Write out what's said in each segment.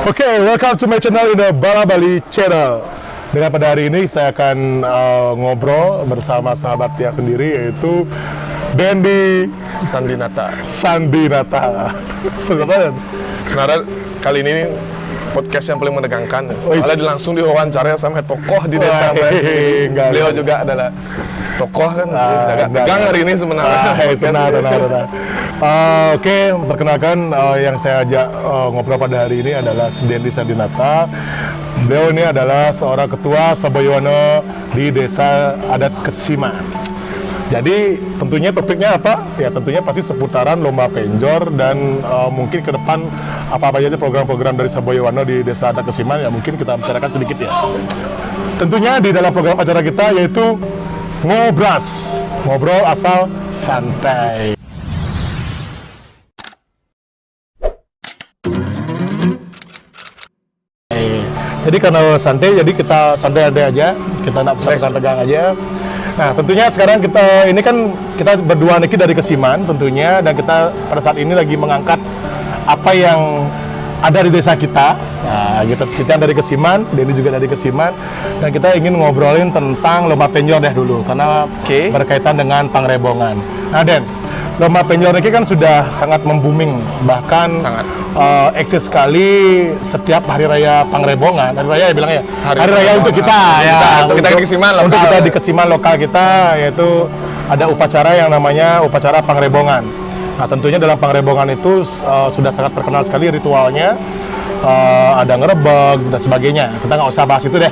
Oke, welcome to my channel in the Bala Bali Channel. Dengan pada hari ini saya akan ngobrol bersama sahabat Tia sendiri, yaitu Dendi Sandinata. Sebenarnya Kali ini podcast yang paling menegangkan. Soalnya langsung diwawancara sama tokoh di desa saya sendiri. Beliau juga adalah tokoh kan, agak tegang hari ini sebenarnya. Tenang. Oke, perkenalkan yang saya ajak ngobrol pada hari ini adalah Dendi Sandinata. Beliau ini adalah seorang ketua Saboyowano di desa adat Kesiman. Jadi tentunya topiknya apa? Ya tentunya pasti seputaran lomba penjor dan mungkin ke depan apa aja program-program dari Saboyowano di desa adat Kesiman ya mungkin kita bicarakan sedikit ya. Tentunya di dalam program acara kita yaitu Ngobras, ngobrol asal santai. Jadi karena santai, jadi kita santai aja, kita nggak usah tegang aja. Nah, tentunya sekarang kita berdua niki dari Kesiman tentunya, dan kita pada saat ini lagi mengangkat apa yang ada di desa kita. Nah, kita dari Kesiman, Dendi juga dari Kesiman, dan kita ingin ngobrolin tentang lomba penjor deh dulu, karena berkaitan dengan Pangrebongan. Nah, Den, lomba penjor ini kan sudah sangat membooming, bahkan eksis sekali setiap hari raya Pangrebongan. Hari raya ya bilangnya, hari raya untuk kita ya, untuk kita di Kesiman lokal. Untuk kita di Kesiman lokal kita, yaitu ada upacara yang namanya upacara Pangrebongan. Nah, tentunya dalam Pangrebongan itu sudah sangat terkenal sekali ritualnya. Ada ngerebek dan sebagainya. Kita nggak usah bahas itu deh.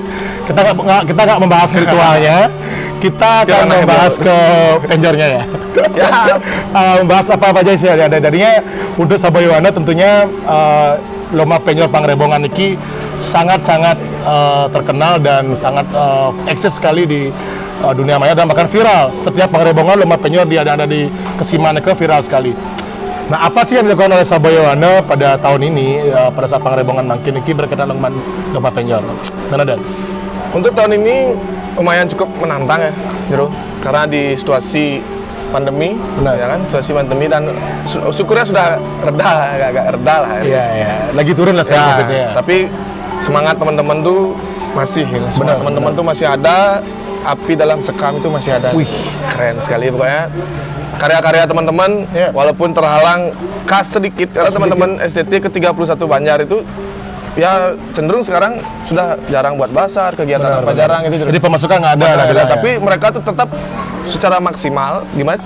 Kita nggak membahas ritualnya. Kita akan membahas ke penjornya ya. Siap. Membahas apa aja sih ada. Jadinya untuk Saboyowano tentunya lomba penjor Pangrebongan ini sangat-sangat terkenal dan sangat eksis sekali di dunia maya dan bahkan viral. Setiap Pangrebongan lomba penjor ada di Kesiman itu viral sekali. Nah, apa sih yang dilakukan oleh Saboyowano pada tahun ini pada saat Pangrebongan Mangkin ini berkaitan dengan lomba penjor? Mana Dan? Untuk tahun ini lumayan cukup menantang ya, Jero. Karena di situasi pandemi, ya kan, situasi pandemi dan syukurnya sudah agak reda lah. Iya. Lagi turun lah sekarang ya. Tapi semangat teman-teman tuh masih, teman-teman tuh masih ada, api dalam sekam itu masih ada. Wih, keren sekali pokoknya. Karya-karya teman-teman walaupun terhalang sedikit karena teman-teman STT ke-31 Banjar itu ya cenderung sekarang sudah jarang buat basar, kegiatan jarang itu. Jadi pemasukan nggak ada, tapi mereka tuh tetap secara maksimal gimana?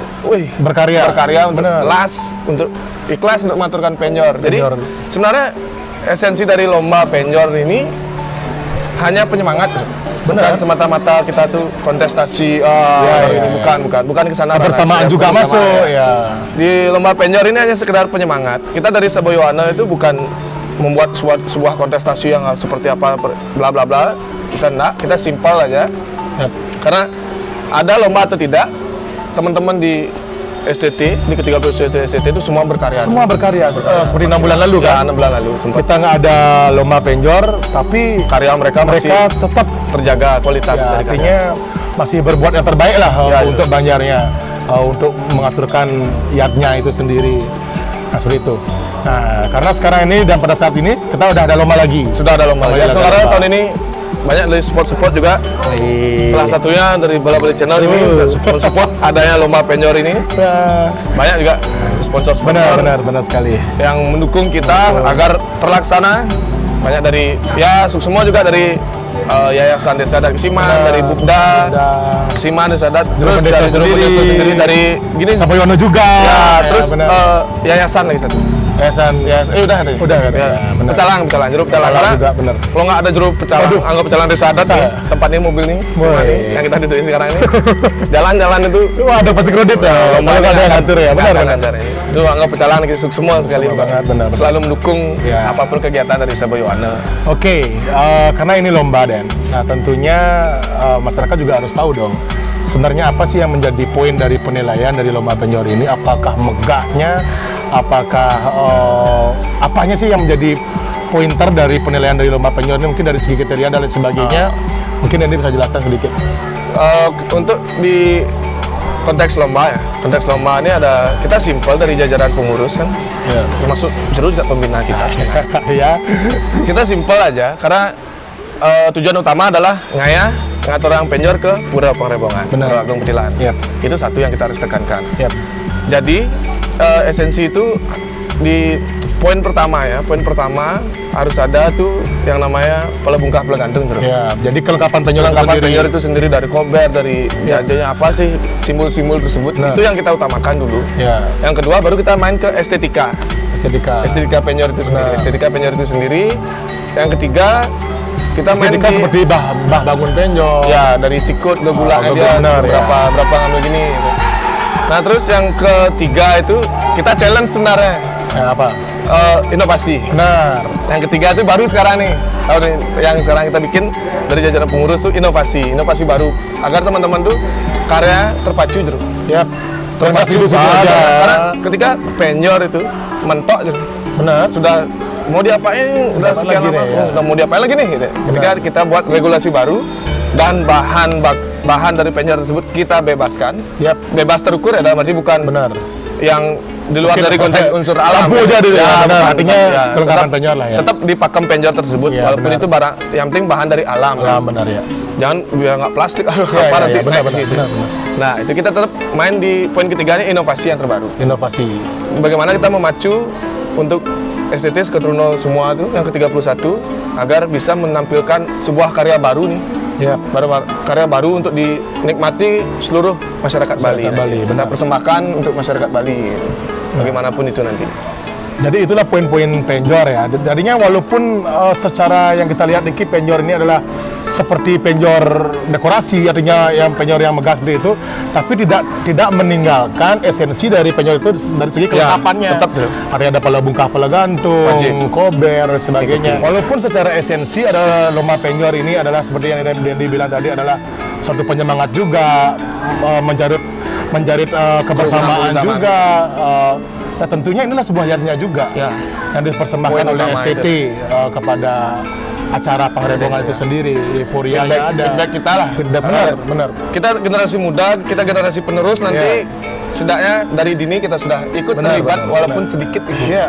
Berkarya untuk ikhlas untuk mengaturkan penjor. Jadi sebenarnya esensi dari lomba penjor ini hanya penyemangat. Bukan semata-mata kita tuh kontestasi bukan kesana. Bersamaan juga masuk ya. Di lomba penjor ini hanya sekedar penyemangat. Kita dari Saboyowano itu bukan membuat sebuah kontestasi yang seperti apa bla bla bla. Kita simpel aja. Karena ada lomba atau tidak, teman-teman di STT, di ke-31 STT itu semua berkarya. Seperti 6 bulan lalu kan? Ya, 6 bulan lalu. Kita nggak ada lomba penjor, tapi karya mereka masih tetap terjaga kualitas dari artinya masih berbuat yang terbaik lah untuk Banjarnya, untuk mengaturkan yatnya itu sendiri. Nah, seperti itu. Nah, karena sekarang ini dan pada saat ini kita udah ada lomba lagi. Sudah ada lomba lagi. Sekarang tahun ini banyak dari support juga. Salah satunya dari Bala Bali Channel ini support adanya lomba penjor ini. Banyak juga sponsor. Benar sekali. Yang mendukung kita agar terlaksana. Banyak dari semua juga dari Yayasan Desa Adat Kesiman, dari Bukda Kesiman Desa Adat, terus dari Desa sendiri dari Saboyowano juga. Ya, terus yayasan lagi satu. Udah ya, pecalang jeruk pecalang karena kalau nggak ada jeruk pecalang anggap pecalang Desa Adat nih tempat ini mobil nih yang kita dudukin sekarang ini jalan itu ada pasti kredit ya ada yang ngatur ya benar itu anggap pecalang nih semua sekali benar selalu mendukung apapun kegiatan dari Saboyowano. Oke, karena ini lomba Dan, nah tentunya masyarakat juga harus tahu dong sebenarnya apa sih yang menjadi poin dari penilaian dari lomba penjor ini. Apakah megahnya, apakah apanya sih yang menjadi pointer dari penilaian dari lomba penjor ini, mungkin dari segi kriteria dan lain sebagainya. Mungkin ini bisa jelaskan sedikit. Untuk di konteks lomba ya. Konteks lomba ini ada kita simpel dari jajaran pengurus kan. Ya. Termasuk Jero juga pembina kita sebenarnya. Ya. Kita simpel aja karena tujuan utama adalah ngatur orang penjor ke Pura Pangrebongan, Benar. Agung Petilan. Yap. Itu satu yang kita harus tekankan. Yap. Jadi esensi itu di poin pertama ya. Poin pertama harus ada tuh yang namanya pelebungkah pelegantung terus. Ya, jadi kelengkapan penjor Kelengkapan sendiri. penjor itu sendiri dari kober, dari jajanya apa sih simbol-simbol tersebut. Nah. Itu yang kita utamakan dulu. Ya, Yang kedua baru kita main ke estetika. estetika. Estetika penjor itu sendiri. Nah. Estetika penjor itu sendiri. Yang ketiga kita main Estetika di seperti bah bangun penjor. ya dari sikut ke gulanya dia benar, berapa ngambil gini gitu. Nah, terus yang ketiga itu kita challenge sebenarnya Ya, apa? inovasi. Benar. Yang ketiga itu baru sekarang nih. Yang sekarang kita bikin dari jajaran pengurus tuh inovasi baru agar teman-teman tuh karya terpacu Jero. Yap. Terima kasih Terpacu Bu aja. karena ketika penjor itu mentok Jero. Benar. Sudah mau diapain udah Apa sekian lagi lama nih, ya? udah mau diapain lagi nih gitu. Ketika kita buat regulasi baru dan bahan dari penjor tersebut kita bebaskan. Yap. Bebas terukur ya dalam arti bukan Benar. yang di luar Mungkin dari konteks pakai unsur alam. lampu aja dulu ya, benar. bukan, Artinya kelengkapan tetap- penjor lah ya. Tetap di pakem penjor tersebut Iya, walaupun benar. itu barang yang penting bahan dari alam. Ya, benar ya. Jangan biar nggak plastik aduh Ya, apa ya, nanti ya, benar, naik benar, gitu. benar, benar. Nah, itu kita tetap main di poin ketiganya inovasi yang terbaru. Inovasi. Bagaimana kita memacu untuk estetis keturunan semua itu yang ke-31 agar bisa menampilkan sebuah karya baru nih. Ya. Karya baru untuk dinikmati seluruh masyarakat Bali. Bali, Kita benar. persembahkan untuk masyarakat Bali. Bagaimanapun itu nanti. Jadi itulah poin-poin penjor ya. Jadinya walaupun secara yang kita lihat Niki penjor ini adalah seperti penjor dekorasi, artinya yang penjor yang megah seperti itu, tapi tidak meninggalkan esensi dari penjor itu dari segi kelengkapannya. tetap, Bro. Artinya ada pelebungkah pelegantung, Wajib. kober dan sebagainya. Walaupun secara esensi adalah lomba penjor ini adalah seperti yang Dendi bilang tadi adalah suatu penyemangat juga, menjarit kebersamaan Kebersamaan. juga. Ya tentunya inilah sebuah yardnya juga Ya. yang dipersembahkan Poin oleh utama STT kepada acara Pangrebongan itu sendiri. Euforianya ada. Feedback kita lah. Feedback, benar. Kita generasi muda, kita generasi penerus nanti setidaknya dari dini kita sudah ikut Benar, terlibat benar, walaupun benar. sedikit gitu. Iya,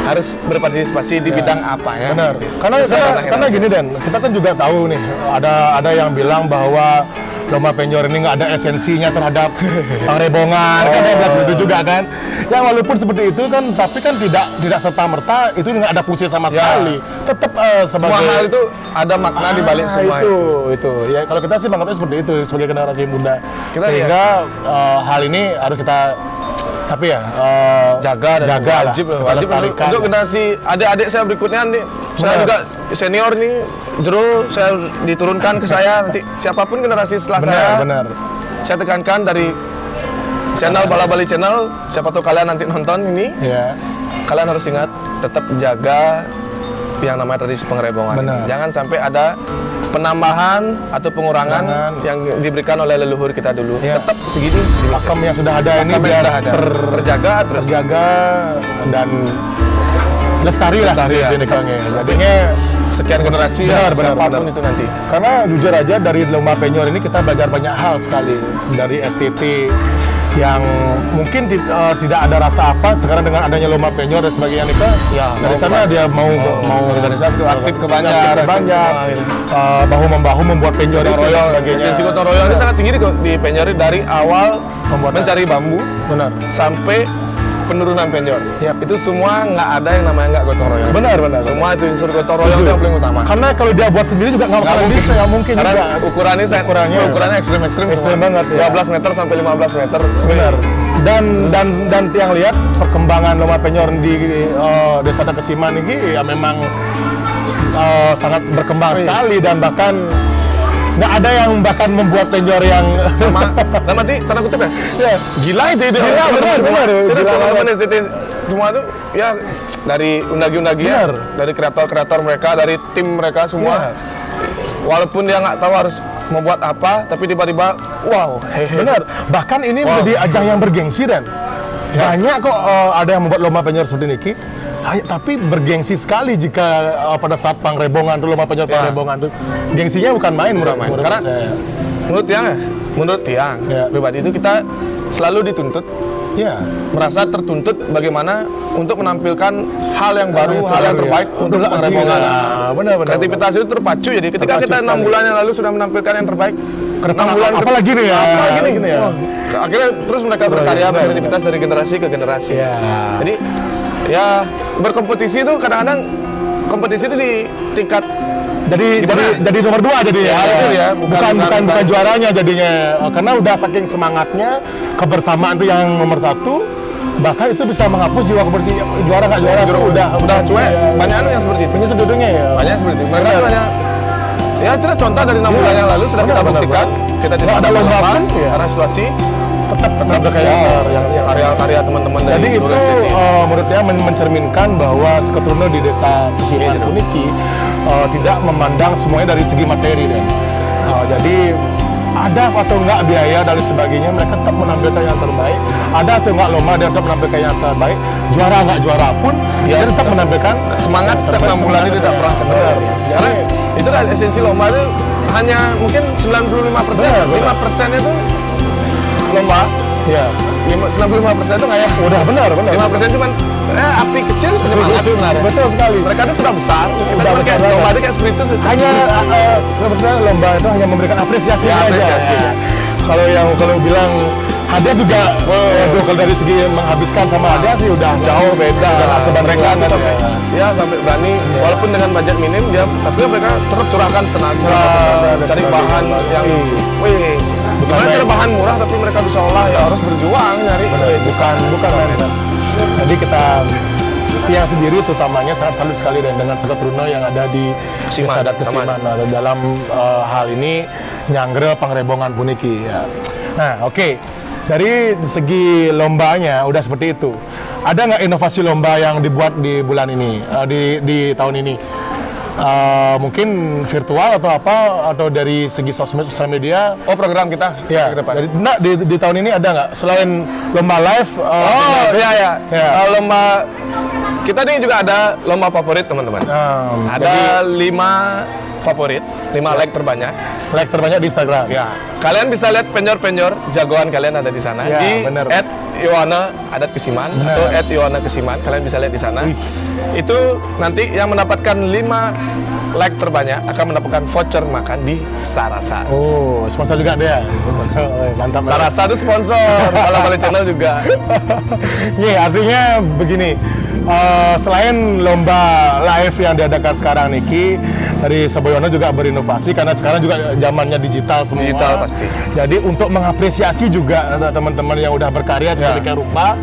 Harus berpartisipasi di bidang apa ya? benar. gitu. Karena Sesuai dengan karena generasi. gini Dan, kita kan juga tahu nih ada yang bilang bahwa lomba penjor ini nggak ada esensinya terhadap Pangrebongan, kan dia bilang seperti itu juga kan. Ya walaupun seperti itu kan, tapi kan tidak serta merta itu nggak ada fungsi sama Ya. sekali. Tetap sebagai Semua hal itu ada makna di balik semua itu. Ya kalau kita sih menganggapnya seperti itu sebagai generasi muda. Kita Sehingga hal ini harus kita jaga dan lah. wajib Kita wajib lestarikan. untuk generasi adik-adik saya berikutnya nih. Saya Benar. juga senior nih, Jero saya diturunkan ke saya nanti siapapun generasi setelah saya. Benar. Saya tekankan dari channel Bala Bali Channel, siapa tahu kalian nanti nonton ini, Ya. kalian harus ingat tetap jaga yang namanya tradisi Pangrebongan. Benar. Jangan sampai ada penambahan atau pengurangan yang diberikan oleh leluhur kita dulu. Ya. Tetap segini. Pakem yang sudah ada ini Pakem yang biar sudah ada. Terjaga terus. terjaga dan lestari lah Lestari, ya. nikahnya. Jadinya Sekian generasi Benar, ya, benar, siapapun benar. itu nanti. karena jujur aja dari lomba penjor ini kita belajar banyak hal sekali dari STT yang mungkin tidak ada rasa apa sekarang dengan adanya lomba penjor dan sebagainya nikah. Ya, Dari mau sana dia mau organisasi aktif ke Banjar, aktif ke Banjar, semua gitu. bahu membahu membuat penjor itu Gotong dan royong, sebagainya. esensi gotong royong ini sangat tinggi kok di penjor dari awal Pembuatan. mencari bambu Benar. sampai penurunan penjor. Yap. Itu semua nggak ada yang namanya nggak gotong royong. Benar. Semua itu unsur gotong royong itu yang paling utama. Karena kalau dia buat sendiri juga nggak bakalan bisa, nggak mungkin Karena juga. ukurannya ekstrim Ekstrim banget, ya. 12 meter sampai 15 meter. Benar. Dan yang lihat perkembangan lomba penjor di Desa Kesiman ini ya memang sangat berkembang sekali dan bahkan nggak ada yang bahkan membuat penjor yang Sama, dalam arti tanda kutip ya, ya, gila itu. Gila, benar. Serius, Gila teman-teman banget. STT semua tuh ya dari undagi-undagi ya, Benar. dari kreator-kreator mereka, dari tim mereka semua. Walaupun dia nggak tahu harus membuat apa, tapi tiba-tiba wow, benar. Bahkan ini Wow. menjadi ajang yang bergengsi dan banyak kok ada yang membuat lomba penjor seperti Niki. Tapi bergengsi sekali jika pada saat Pangrebongan tuh lomba penjor Ya. Pangrebongan tuh gengsinya bukan main menurut main. menurut Karena saya. Menurut Tiang pribadi itu kita selalu dituntut, merasa tertuntut bagaimana untuk menampilkan hal yang baru, hal yang terbaik untuk pengrebogan. Kreativitas itu terpacu, jadi ketika kita 6 bulan yang lalu sudah menampilkan yang terbaik, 6 bulan apalagi nih ya, akhirnya terus mereka berkarya, berkreativitas dari generasi ke generasi. Jadi ya berkompetisi itu kadang-kadang kompetisi itu di tingkat jadi nomor 2 jadi bukan juaranya jadinya, karena udah saking semangatnya kebersamaan itu yang nomor 1, bahkan itu bisa menghapus jiwa kompetisi juara nggak juara itu udah cuek. Banyak yang seperti itu. Banyak seperti itu. Mereka banyak. Ya itu contoh dari 6 bulan yang lalu sudah kita buktikan. Kita tidak ada lomba pun karena situasi tetap karya teman-teman dari jadi itu menurutnya mencerminkan bahwa Seketurno di desa Kesiman Puniki tidak memandang semuanya dari segi materi deh. Jadi ada atau enggak biaya dan sebagainya, mereka tetap menampilkan yang terbaik. Ada atau enggak lomba, dia tetap menampilkan yang terbaik. Juara enggak juara pun dia tetap menampilkan semangat setiap 6 bulan itu tidak pernah kendor. Karena itu kan esensi lomba itu hanya mungkin 95%, 5% itu lomba. 95% itu nggak ya? Udah benar. 5% cuman api kecil penyemangat sebenarnya. Betul sekali. Mereka itu sudah besar. Udah besar. Lomba itu kayak seperti itu. Hanya lomba itu hanya memberikan apresiasi aja. Kalau bilang hadiah juga, kalau dari segi menghabiskan sama hadiah sih udah jauh beda. Mereka sampai berani walaupun dengan budget minim tapi mereka terus curahkan tenaga cari bahan yang gimana cara bahan murah tapi mereka bisa olah, ya harus berjuang nyari. Bukan main. Jadi Tiang sendiri terutamanya sangat salut sekali dengan Seketurno yang ada di Desa Adat Kesiman dalam hal ini nyangre pangrebongan puniki ya. Nah, oke. Dari segi lombanya udah seperti itu. Ada nggak inovasi lomba yang dibuat di bulan ini, di tahun ini? Mungkin virtual atau apa, atau dari segi sosial media? Program kita ya. Di tahun ini ada nggak selain lomba live? Lomba kita nih juga ada lomba favorit teman-teman. Ada 5 favorit, 5 like terbanyak. Like terbanyak di Instagram. Ya. Kalian bisa lihat penyor-penyor jagoan kalian ada di sana di @Yowana_Adat_Kesiman atau @Yowana_Kesiman. Kalian bisa lihat di sana. Itu nanti yang mendapatkan 5 like terbanyak akan mendapatkan voucher makan di Sarasa. Sponsor juga dia. Sponsor, mantap. Sarasa itu sponsor. Kalau Bali Channel juga. Nih, artinya begini. Selain lomba live yang diadakan sekarang Niki, dari Seboyono juga berinovasi karena sekarang juga zamannya digital semua. Digital pasti. Jadi untuk mengapresiasi juga teman-teman yang udah berkarya sedemikian rupa,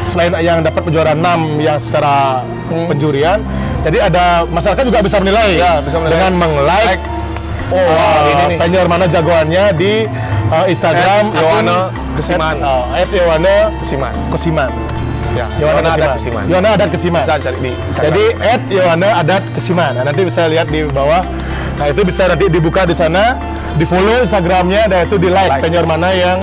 selain yang dapat juara 6 yang secara penjurian, jadi ada masyarakat juga bisa menilai, dengan meng-like ini penyor mana jagoannya di Instagram Yowana Kesiman. @Yowana_Kesiman. Ya, Yowana Adat Kesiman. Yowana Adat Kesiman. Bisa cari di Instagram. Jadi @Yowana Adat Kesiman. Nah, nanti bisa lihat di bawah. Nah, itu bisa nanti dibuka di sana, di follow Instagramnya, dan itu di like penyor mana yang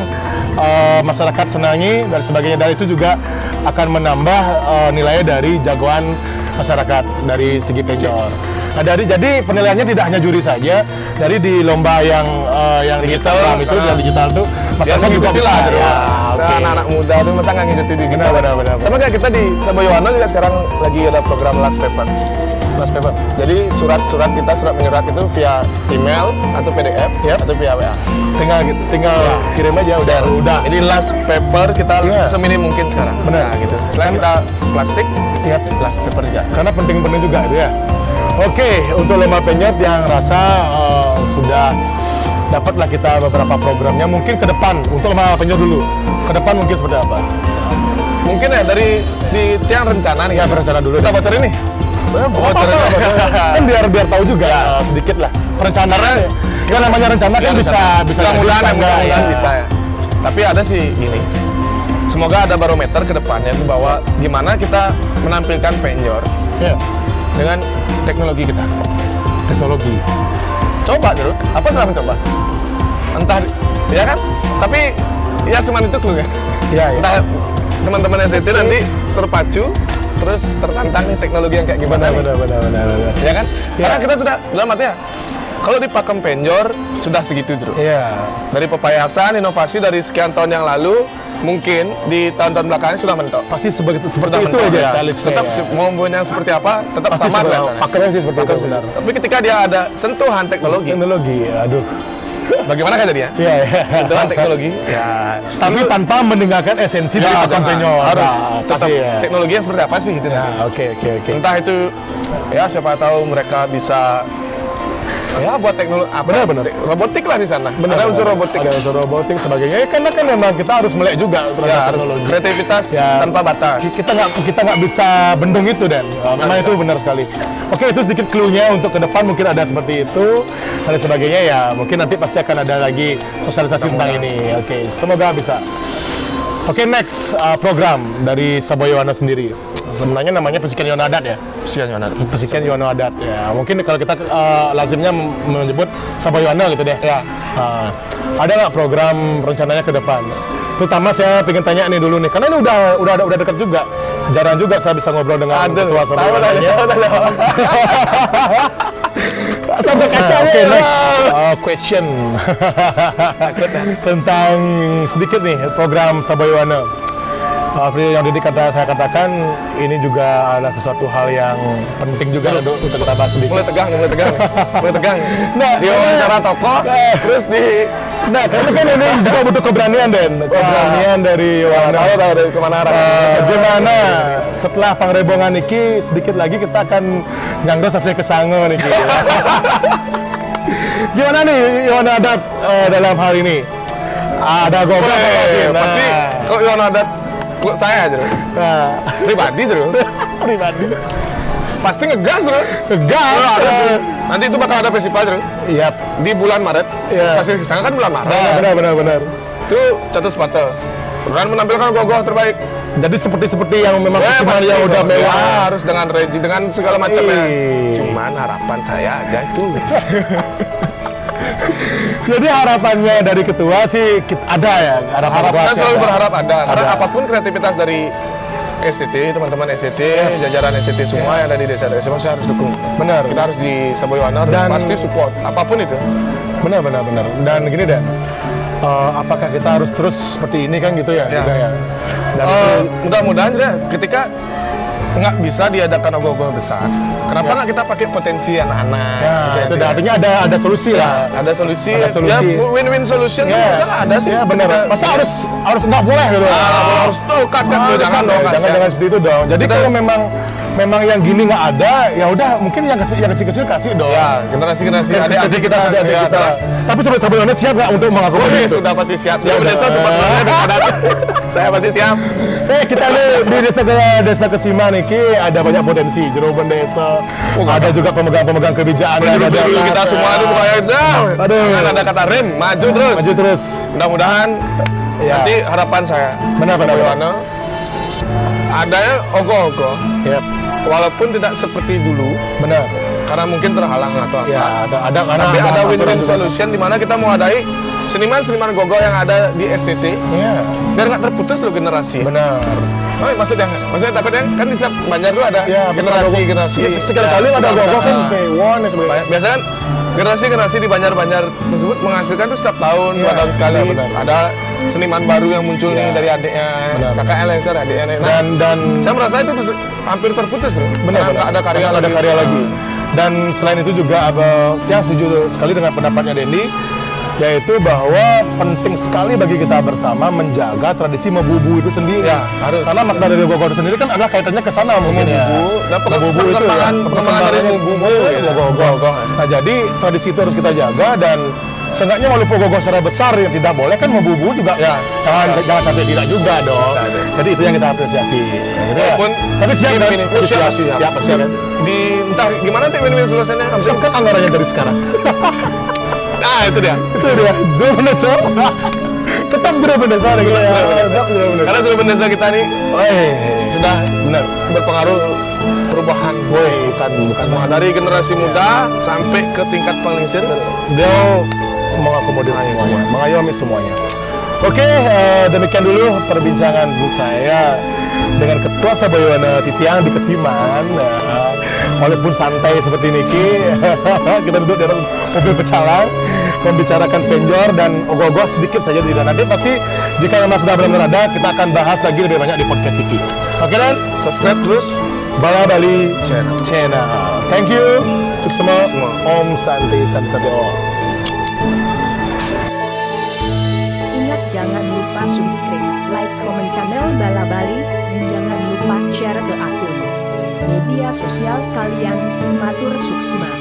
masyarakat senangi dan sebagainya. Dan itu juga akan menambah nilainya dari jagoan masyarakat dari segi penyor. Nah, jadi penilaiannya tidak hanya juri saja. Dari di lomba yang digital itu, yang digital tuh masyarakat juga bisa. Anak-anak muda tuh masa nggak ngikutin di kita. Benar. Sama kayak kita di Seboyono juga sekarang lagi ada program last paper. Jadi surat menyurat itu via email atau PDF atau via WA. Tinggal kirim aja udah. Jadi last paper kita seminim mungkin sekarang. Benar. Nah, gitu. Selain kita plastik, last paper juga. Karena penting-penting juga itu ya. Oke, untuk lomba penyor yang rasa sudah dapatlah kita beberapa programnya. Mungkin ke depan untuk lomba penyor dulu. Ke depan mungkin seperti apa? Mungkin ya dari di Tiang rencana nih. Ya, berencana dulu. Kita bocorin nih. Kan biar tahu juga sedikit lah perencanaan. Ya namanya rencana kan bisa mudah-mudahan bisa ya. Tapi ada sih gini. Semoga ada barometer ke depannya tuh bahwa gimana kita menampilkan penyor dengan teknologi kita. Teknologi. Coba dulu. Apa salah mencoba? Entah ya kan? Tapi ya cuman itu clue ya. Entah teman-teman SCT nanti terpacu terus tertantang nih teknologi yang kayak gimana. Benar. Ya kan? Karena kita sudah dalam artinya Kalau di Pakem Penjor sudah segitu, Bro. Iya. Dari pepayasan, inovasi dari sekian tahun yang lalu, mungkin di tahun-tahun belakangnya sudah mentok. Pasti seperti itu Sudah aja mentok, ya. stylish-nya Tetap ya. mau yang seperti apa, tetap Pasti sama sudah, kelihatannya. pakainya sih seperti itu benar. Tapi ketika dia ada sentuhan teknologi, Aduh. bagaimana kan jadinya? Iya, iya. Sentuhan teknologi, ya. Tapi tanpa meninggalkan esensi dari Pakem Penjor. harus Nah, tetap pasti ya. teknologinya seperti apa sih gitu. Ya, oke. Entah itu ya siapa tahu mereka bisa ya buat teknologi apa Benar. robotik lah di sana. Benar, Ada unsur robotik. Ada unsur robotik sebagainya. Ya, karena kan memang kita harus melek juga terhadap Ya, harus teknologi. kreativitas Ya. tanpa batas. Kita nggak bisa bendung itu dan memang bisa. itu benar sekali. Oke, itu sedikit clue-nya untuk ke depan mungkin ada seperti itu dan sebagainya ya. Mungkin nanti pasti akan ada lagi sosialisasi tentang ini. Oke, semoga bisa. Oke, next program dari Saboyoana sendiri. Sebenarnya namanya Pesikian Yono Adat ya. Pesikian Yono Adat ya. Mungkin kalau kita lazimnya menyebut Saboyoana gitu deh. Ya. Ada nggak program rencananya ke depan? Terutama saya pengen tanya nih dulu nih, karena ini udah dekat juga. Jarang juga saya bisa ngobrol dengan ketua Saboyoana-nya. Sampai kaca. Oke, next question tentang sedikit nih program Saboyoana. Seperti yang saya katakan, ini juga adalah sesuatu hal yang penting juga untuk kita bahas sedikit. Mulai tegang. Nah, Di wawancara tokoh, terus di karena kan ini juga butuh keberanian, Den. Keberanian dari Yohana. tahu dari kemana arah. Gimana setelah Pangrebongan Niki, sedikit lagi kita akan nyangga selesai ke Sango Niki. Gimana nih Yohana Adat dalam hal ini? Ada gogo Pasti kalau yang ada kalau saya aja, pribadi terus. pribadi. Pasti ngegas terus. Tegas. Nanti itu bakal ada festival terus. Iya. Di bulan Maret. Iya. Stasiun Kisanga kan bulan Maret. Benar. Itu Catur Sepatu. Dan menampilkan gogoh terbaik. Jadi seperti yang memang festival pasti yang udah dong. mewah. Ya, harus dengan regi, dengan segala macamnya. Ih. Cuman harapan saya aja itu. Jadi harapannya dari ketua sih ada ya. Harapan ketua kita sih selalu ada. berharap ada. Karena Ada. apapun kreativitas dari STT, teman-teman STT, jajaran STT semua yang ada di desa-desa saya harus dukung. Benar. Kita harus di Saboyoana harus Dan- pasti support apapun itu. Benar. Dan gini Dan, apakah kita harus terus seperti ini kan gitu ya? Ya. Juga ya. Dan Mudah-mudahan saja ketika nggak bisa diadakan ogoh-ogoh besar, kenapa nggak kita pakai potensi anak-anak? ya, itu ya. artinya ada solusi lah. Ada solusi, Ada solusi. ya win-win solution Ya. masa nggak ada sih? Ya benar. Ketika- Masa harus nggak boleh gitu? harus tuh kakak tuh jangan dong kasihan. jangan seperti itu dong. Jadi kalau memang yang gini nggak ada, ya udah mungkin yang kecil-kecil kasih dong. Ya generasi-generasi adik-adik kita, adik-adik ya, kita. Tapi Saboyoana siap nggak untuk mengakomodasi itu? sudah pasti siap. Siap, Siap desa dah. sempat ada. Saya pasti siap. Kita nih di desa Kesima nih Ki, ada banyak potensi jerobogan desa. Ada juga pemegang kebijakan yang ada Dulu kita semua itu bukan aja. Aduh. Kan ada kata rem, maju terus. maju terus. Mudah-mudahan Ya. nanti harapan saya Benar. Saboyoana adanya ogoh-ogoh. Yap. Walaupun tidak seperti dulu, Benar. karena mungkin terhalang atau apa. Ya, ada karena Tapi ada aturan win-win juga. solution di mana kita mau adai seniman-seniman gogo yang ada di STT Iya. biar nggak terputus loh generasi. Benar. Oh, maksudnya takutnya kan di setiap Banjar tuh ada Ya, generasi. sekali-kali ada gogo kan P1 dan sebagainya. Biasanya kan generasi di Banjar-Banjar tersebut menghasilkan tuh setiap tahun, Iya, 2 tahun sekali. benar. Ada seniman baru yang muncul Iya. nih dari adiknya, Benar. kakaknya Lengser, adiknya. Nah, Dan saya merasa itu hampir terputus loh. benar, Karena nggak ada karya Karena ada karya lagi. Dan selain itu juga yang setuju sekali dengan pendapatnya Dendi, yaitu bahwa penting sekali bagi kita bersama menjaga tradisi mebubu itu sendiri. Ya, harus. Karena makna dari gogo itu sendiri kan adalah kaitannya ke sana mungkin ya. Nah, Mebubu itu ya. pengembangan dari mebubu ya. Gogo. Nah, jadi tradisi itu harus kita jaga dan seenggaknya walaupun gogo secara besar yang tidak boleh kan mebubu juga Ya. jangan sampai tidak juga dong. Bisa deh. Jadi itu yang kita apresiasi. Gitu ya. Walaupun Tapi siap kan? ini, Tapi siap. siap. Di entah gimana tuh win-win solutionnya. Siapkan anggarannya dari sekarang. Nah, itu dia. Itu dia. Zero Bendesa. Tetap Zero Bendesa gitu ya. Tetap Zero Bendesa. Karena Zero Bendesa kita nih sudah benar. berpengaruh perubahan. Bukan Semua dari generasi muda sampai ke tingkat penglingsir. Beliau mengakomodir semuanya, mengayomi semuanya. Oke, demikian dulu perbincangan saya dengan Ketua Saboyoana Titiang di Kesiman. walaupun santai seperti Niki, kita duduk di atas mobil pecalang, membicarakan penjor dan ogah-ogah sedikit saja tidak. Nanti pasti jika memang sudah benar-benar ada, kita akan bahas lagi lebih banyak di podcast Niki. Oke dan Subscribe terus Bala Bali channel. Thank you. Sukses semua. Semua. Om Santi Om. Ingat jangan lupa subscribe, like, komen channel Bala Bali, dan jangan lupa share ke akun media sosial kalian. Matur suksma.